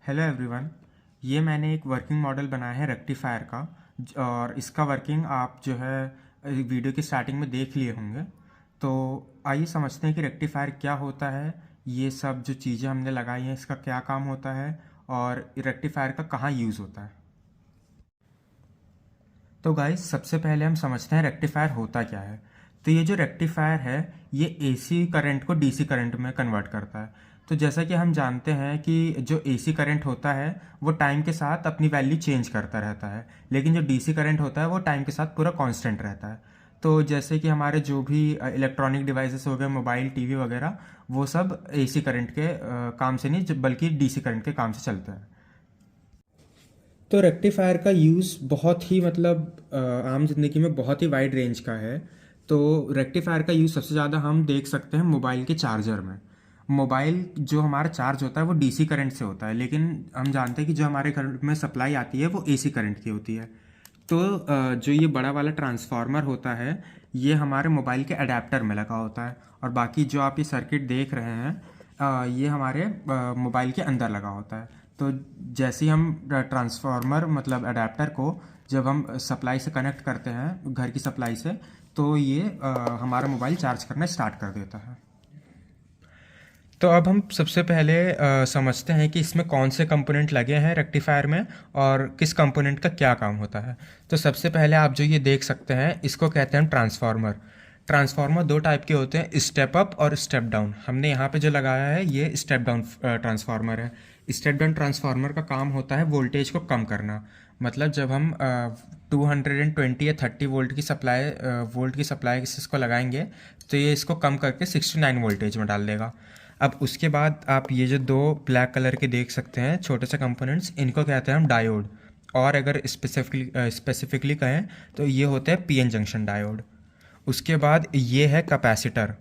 Hello everyone. ये मैंने एक वर्किंग मॉडल बनाया है रेक्टिफायर का और इसका वर्किंग आप जो है वीडियो की स्टार्टिंग में देख लिए होंगे। तो आइए समझते हैं कि रेक्टिफायर क्या होता है, ये सब जो चीज़ें हमने लगाई हैं इसका क्या काम होता है और रेक्टिफायर का कहाँ यूज़ होता है। तो गाइस सबसे पहले हम समझते हैं रेक्टिफायर होता क्या है। तो ये जो रेक्टिफायर है ये एसी करंट को डीसी करंट में कन्वर्ट करता है। तो जैसा कि हम जानते हैं कि जो एसी करंट होता है वो टाइम के साथ अपनी वैल्यू चेंज करता रहता है, लेकिन जो डीसी करंट होता है वो टाइम के साथ पूरा कांस्टेंट रहता है। तो जैसे कि हमारे जो भी इलेक्ट्रॉनिक डिवाइसेस हो गए, मोबाइल, टीवी वगैरह, वो सब एसी करंट के काम से नहीं बल्कि डीसी करंट के काम से चलता है। तो रेक्टिफायर का यूज़ बहुत ही आम जिंदगी में बहुत ही वाइड रेंज का है। तो रेक्टिफायर का यूज़ सबसे ज़्यादा हम देख सकते हैं मोबाइल के चार्जर में। मोबाइल जो हमारा चार्ज होता है वो डीसी करंट से होता है, लेकिन हम जानते हैं कि जो हमारे घर में सप्लाई आती है वो एसी करंट की होती है। तो जो ये बड़ा वाला ट्रांसफार्मर होता है ये हमारे मोबाइल के अडेप्टर में लगा होता है, और बाकी जो आप ये सर्किट देख रहे हैं ये हमारे मोबाइल के अंदर लगा होता है। तो जैसे ही हम ट्रांसफार्मर अडेप्टर को जब हम सप्लाई से कनेक्ट करते हैं घर की सप्लाई से, तो ये हमारा मोबाइल चार्ज करना स्टार्ट कर देता है। तो अब हम सबसे पहले समझते हैं कि इसमें कौन से कंपोनेंट लगे हैं रेक्टिफायर में और किस कंपोनेंट का क्या काम होता है। तो सबसे पहले आप जो ये देख सकते हैं इसको कहते हैं ट्रांसफार्मर। ट्रांसफार्मर दो टाइप के होते हैं, स्टेप अप और स्टेप डाउन। हमने यहाँ पे जो लगाया है ये स्टेप डाउन ट्रांसफार्मर है। स्टेप डाउन ट्रांसफार्मर का काम होता है वोल्टेज को कम करना। मतलब जब हम 220 या 30 वोल्ट की सप्लाई इसको लगाएंगे तो ये इसको कम करके 69 वोल्टेज में डाल देगा। अब उसके बाद आप ये जो दो ब्लैक कलर के देख सकते हैं छोटे से कंपोनेंट्स, इनको कहते हैं हम डायोड। और अगर स्पेसिफिकली कहें तो ये होता है पीएन जंक्शन डायोड। उसके बाद ये है कैपेसिटर।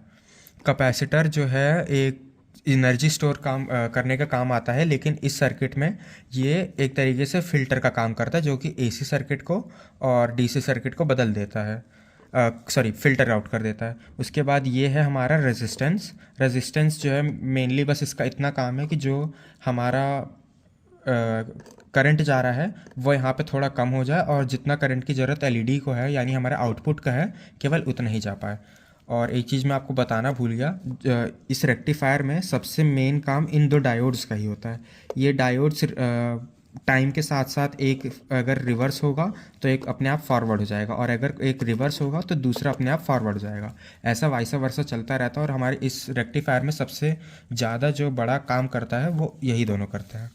कैपेसिटर जो है एक एनर्जी स्टोर करने का काम आता है, लेकिन इस सर्किट में ये एक तरीके से फिल्टर का काम करता है जो कि एसी सर्किट को और डीसी सर्किट को बदल देता है, फिल्टर आउट कर देता है। उसके बाद ये है हमारा रेजिस्टेंस। रेजिस्टेंस जो है मेनली बस इसका इतना काम है कि जो हमारा करंट जा रहा है वो यहाँ पे थोड़ा कम हो जाए और जितना करंट की ज़रूरत एलईडी को है यानी हमारे आउटपुट का है केवल उतना ही जा पाए। और एक चीज़ मैं आपको बताना भूल गया, इस रेक्टिफायर में सबसे मेन काम इन दो डायोड्स का ही होता है। ये डायोड्स टाइम के साथ साथ एक अगर रिवर्स होगा तो एक अपने आप फॉरवर्ड हो जाएगा, और अगर एक रिवर्स होगा तो दूसरा अपने आप फॉरवर्ड हो जाएगा। ऐसा वाइसा वर्सा चलता रहता है, और हमारे इस रेक्टिफायर में सबसे ज़्यादा जो बड़ा काम करता है वो यही दोनों करते हैं।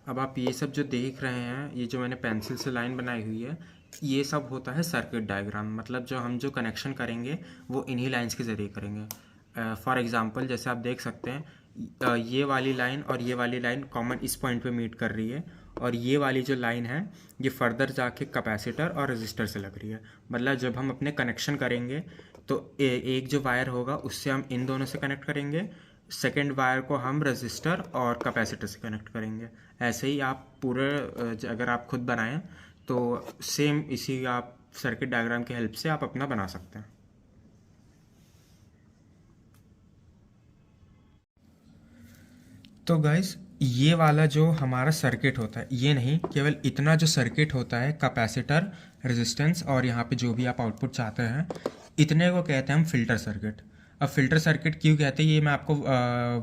अब आप ये सब जो देख रहे हैं, ये जो मैंने पेंसिल से लाइन बनाई हुई है, ये सब होता है सर्किट डायग्राम। मतलब जो हम जो कनेक्शन करेंगे वो इन्हीं लाइंस के ज़रिए करेंगे। फॉर एग्जांपल जैसे आप देख सकते हैं ये वाली लाइन और ये वाली लाइन कॉमन इस पॉइंट पे मीट कर रही है, और ये वाली जो लाइन है ये फर्दर जाके कैपेसिटर और रेजिस्टर से लग रही है। मतलब जब हम अपने कनेक्शन करेंगे तो एक जो वायर होगा उससे हम इन दोनों से कनेक्ट करेंगे, सेकेंड वायर को हम रेजिस्टर और कैपेसिटर से कनेक्ट करेंगे। ऐसे ही आप पूरे अगर आप खुद बनाएं तो सेम इसी आप सर्किट डायग्राम की हेल्प से आप अपना बना सकते हैं। तो गाइस ये वाला जो हमारा सर्किट होता है, ये नहीं, केवल इतना जो सर्किट होता है कैपेसिटर, रेजिस्टेंस और यहाँ पे जो भी आप आउटपुट चाहते हैं, इतने को कहते हैं हम फिल्टर सर्किट। अब फिल्टर सर्किट क्यों कहते हैं ये मैं आपको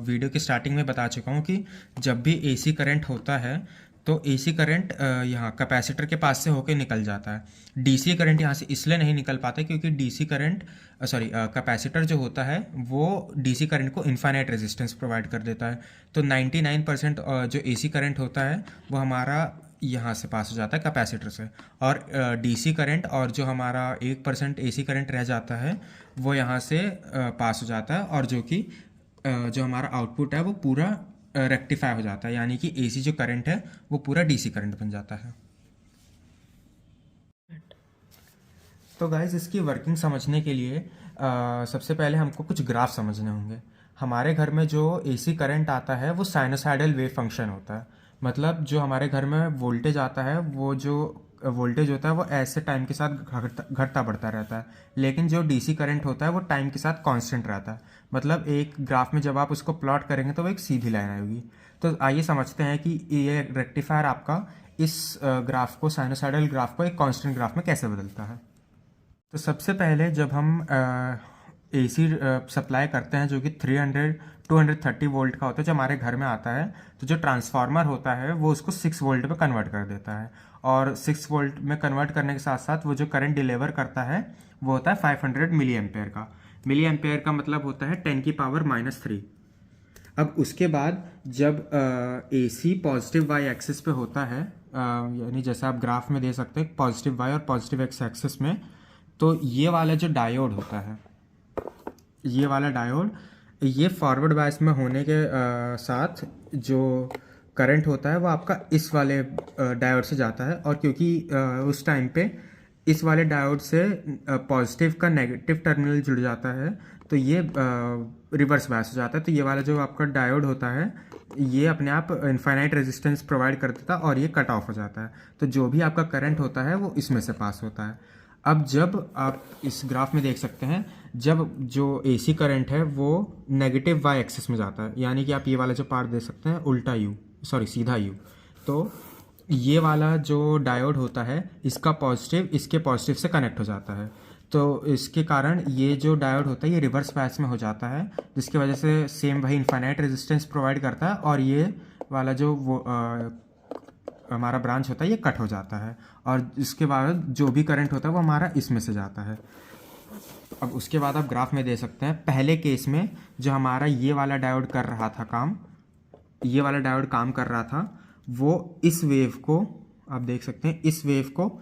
वीडियो की स्टार्टिंग में बता चुका हूँ कि जब भी एसी करंट होता है तो एसी करंट यहाँ कैपेसिटर के पास से होके निकल जाता है। डीसी करंट यहाँ से इसलिए नहीं निकल पाता क्योंकि डीसी करंट कैपेसिटर जो होता है वो डीसी करंट को इनफाइनाइट रेजिस्टेंस प्रोवाइड कर देता है। तो 99% जो एसी करंट होता है वो हमारा यहाँ से पास हो जाता है कैपेसिटर से, और डीसी करंट और जो हमारा 1% एसी करंट रह जाता है वो यहाँ से पास हो जाता है, और जो कि जो हमारा आउटपुट है वो पूरा रेक्टिफाई हो जाता है, यानी कि एसी जो करंट है वो पूरा डीसी करंट बन जाता है। तो गाइज इसकी वर्किंग समझने के लिए सबसे पहले हमको कुछ ग्राफ समझने होंगे। हमारे घर में जो एसी करंट आता है वो साइनोसाइडल वेव फंक्शन होता है। मतलब जो हमारे घर में वोल्टेज आता है वो जो वोल्टेज होता है वो ऐसे टाइम के साथ घटता बढ़ता रहता है, लेकिन जो डीसी करंट होता है वो टाइम के साथ कांस्टेंट रहता है। मतलब एक ग्राफ में जब आप उसको प्लॉट करेंगे तो वो एक सीधी लाइन आएगी। तो आइए समझते हैं कि ये रेक्टिफायर आपका इस ग्राफ को, साइनोसॉइडल ग्राफ को एक कांस्टेंट ग्राफ में कैसे बदलता है। तो सबसे पहले जब हम एसी सप्लाई करते हैं जो कि 230 वोल्ट का होता है, जो हमारे घर में आता है, तो जो ट्रांसफार्मर होता है वो उसको 6 वोल्ट में कन्वर्ट कर देता है, और 6 वोल्ट में कन्वर्ट करने के साथ साथ वो जो करंट डिलीवर करता है वो होता है 500 मिली एम्पेयर का। मिली एम्पेयर का मतलब होता है 10⁻³ अब उसके बाद जब एसी पॉजिटिव वाई एक्सिस पे होता है, यानी जैसे आप ग्राफ में दे सकते हैं पॉजिटिव वाई और पॉजिटिव एक्स एक्सिस में, तो ये वाला जो डायोड होता है, ये वाला डायोड, ये फॉरवर्ड बायस में होने के साथ जो करंट होता है वो आपका इस वाले डायोड से जाता है, और क्योंकि उस टाइम पे इस वाले डायोड से पॉजिटिव का नेगेटिव टर्मिनल जुड़ जाता है, तो ये रिवर्स बायस हो जाता है। तो ये वाला जो आपका डायोड होता है ये अपने आप इनफाइनाइट रेजिस्टेंस प्रोवाइड कर देता है और ये कट ऑफ हो जाता है। तो जो भी आपका करंट होता है वो इसमें से पास होता है। अब जब आप इस ग्राफ में देख सकते हैं, जब जो एसी करंट है वो नेगेटिव वाई एक्सिस में जाता है, यानी कि आप ये वाला जो पार्ट देख सकते हैं उल्टा यू, सॉरी सीधा यू, तो ये वाला जो डायोड होता है इसका पॉजिटिव इसके पॉजिटिव से कनेक्ट हो जाता है। तो इसके कारण ये जो डायोड होता है ये रिवर्स बायस में हो जाता है, जिसकी वजह से सेम वही इनफाइनाइट रेजिस्टेंस प्रोवाइड करता है, और ये वाला जो वो हमारा ब्रांच होता है ये कट हो जाता है, और इसके बाद जो भी करंट होता है वो हमारा इसमें से जाता है। अब उसके बाद आप ग्राफ में दे सकते हैं, पहले केस में जो हमारा ये वाला डायोड कर रहा था काम, ये वाला डायोड काम कर रहा था, वो इस वेव को आप देख सकते हैं, इस वेव को,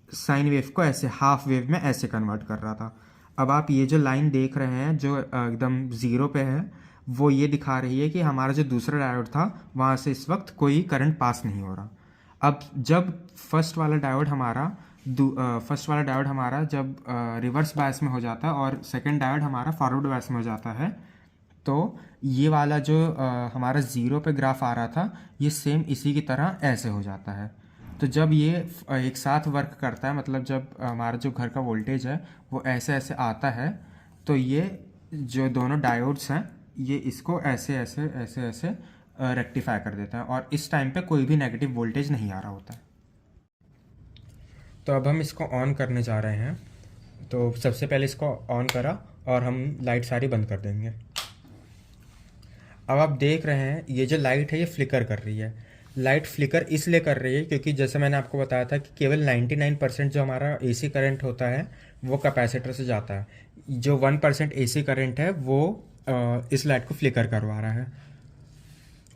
साइन वेव को ऐसे हाफ वेव में ऐसे कन्वर्ट कर रहा था। अब आप ये जो लाइन देख रहे हैं जो एकदम ज़ीरो पे है, वो ये दिखा रही है कि हमारा जो दूसरा डायोड था वहाँ से इस वक्त कोई करंट पास नहीं हो रहा। अब जब फर्स्ट वाला डायोड हमारा जब रिवर्स बायस में हो जाता है और सेकंड डायोड हमारा फॉरवर्ड बायस में हो जाता है, तो ये वाला जो हमारा ज़ीरो पे ग्राफ आ रहा था ये सेम इसी की तरह ऐसे हो जाता है। तो जब ये एक साथ वर्क करता है, मतलब जब हमारा जो घर का वोल्टेज है वो ऐसे ऐसे आता है, तो ये जो दोनों डायोड्स हैं ये इसको ऐसे ऐसे ऐसे ऐसे रेक्टिफाई कर देता है, और इस टाइम पे कोई भी नेगेटिव वोल्टेज नहीं आ रहा होता है। तो अब हम इसको ऑन करने जा रहे हैं। तो सबसे पहले इसको ऑन करा और हम लाइट सारी बंद कर देंगे। अब आप देख रहे हैं ये जो लाइट है ये फ्लिकर कर रही है। लाइट फ्लिकर इसलिए कर रही है क्योंकि जैसे मैंने आपको बताया था कि केवल 99% जो हमारा एसी करंट होता है वो कैपेसिटर से जाता है। जो 1% एसी करंट है वो इस लाइट को फ्लिकर करवा रहा है।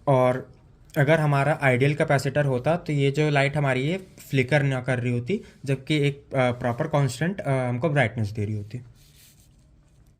और अगर हमारा आइडियल कैपेसिटर होता तो ये जो लाइट हमारी ये फ्लिकर ना कर रही होती, जबकि एक प्रॉपर कांस्टेंट हमको ब्राइटनेस दे रही होती।